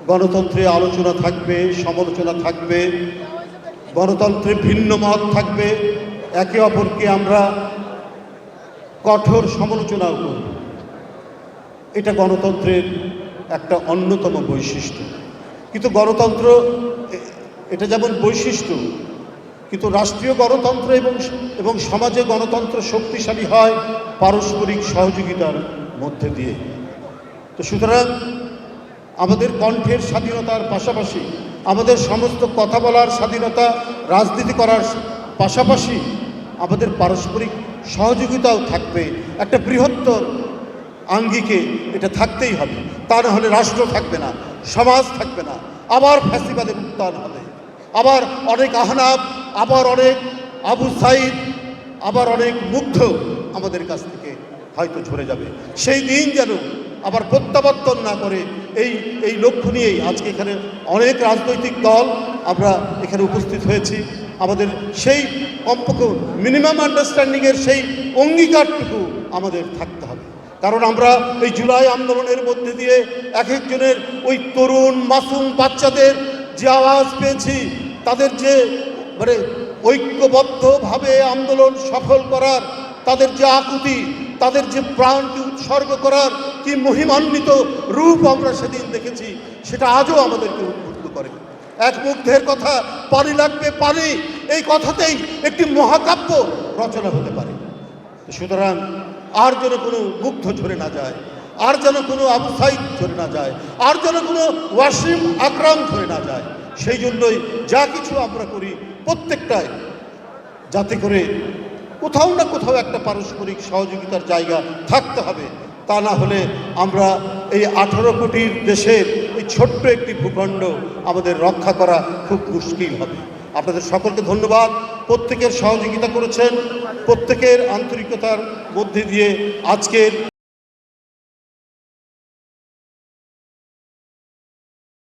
গণতন্ত্রে আলোচনা থাকবে, সমালোচনা থাকবে, গণতন্ত্রে ভিন্ন মত থাকবে, একে অপরকে আমরা কঠোর সমালোচনাও করব। এটা গণতন্ত্রের একটা অন্যতম বৈশিষ্ট্য। কিন্তু গণতন্ত্র এটা যেমন বৈশিষ্ট্য, কিন্তু রাষ্ট্রীয় গণতন্ত্র এবং সমাজে গণতন্ত্র শক্তিশালী হয় পারস্পরিক সহযোগিতার মধ্যে দিয়ে। তো সুতরাং আমাদের কণ্ঠের স্বাধীনতার পাশাপাশি, আমাদের সমস্ত কথা বলার স্বাধীনতা, রাজনীতি করার পাশাপাশি আমাদের পারস্পরিক সহযোগিতাও থাকবে। একটা বৃহত্তর আঙ্গিকে এটা থাকতেই হবে, তা না হলে রাষ্ট্র থাকবে না, সমাজ থাকবে না, আবার ফ্যাসিবাদের উত্থান হবে, আবার অনেক আহনাব, আবার অনেক আবু সাইদ, আবার অনেক মুগ্ধ আমাদের কাছ থেকে হয়তো ঝরে যাবে। সেই দিন যেন আবার প্রত্যাবর্তন না করে এই লক্ষ্য নিয়েই আজকে এখানে অনেক রাজনৈতিক দল আমরা এখানে উপস্থিত হয়েছি। আমাদের সেই কমপক্ষে মিনিমাম আন্ডারস্ট্যান্ডিংয়ের সেই অঙ্গীকারটুকু আমাদের থাকতে হবে। কারণ আমরা এই জুলাই আন্দোলনের মধ্যে দিয়ে এক একজনের ওই তরুণ মাসুম বাচ্চাদের যে আওয়াজ পেয়েছি, তাদের যে মানে ঐক্যবদ্ধভাবে আন্দোলন সফল করার তাদের যে আকুতি, তাদের যে প্রাণকে উৎসর্গ করার কি মহিমান্বিত রূপ আমরা সেদিন দেখেছি, সেটা আজও আমাদেরকে উদ্বুদ্ধ করে। এক মুগ্ধের কথা, পানি লাগবে পানি, এই কথাতেই একটি মহাকাব্য রচনা হতে পারে। সুতরাং আর যেন কোনো মুগ্ধ ঝরে না যায়, আর যেন কোনো আবু সাইদ ঝরে না যায়, আর যেন কোনো ওয়াসিম আকরাম ঝরে না যায়। সেই জন্যই যা কিছু আমরা করি প্রত্যেকটাই যাতে করে কোথাও না কোথাও একটা পারস্পরিক সহযোগিতার জায়গা থাকতে হবে। তা না হলে আমরা এই 18 কোটির দেশের এই ছোট্ট একটি ভূখণ্ড আমাদের রক্ষা করা খুব মুশকিল হবে। আপনাদের সকলকে ধন্যবাদ। প্রত্যেকের সহযোগিতা করেছেন, প্রত্যেকের আন্তরিকতার মধ্যে দিয়ে আজকের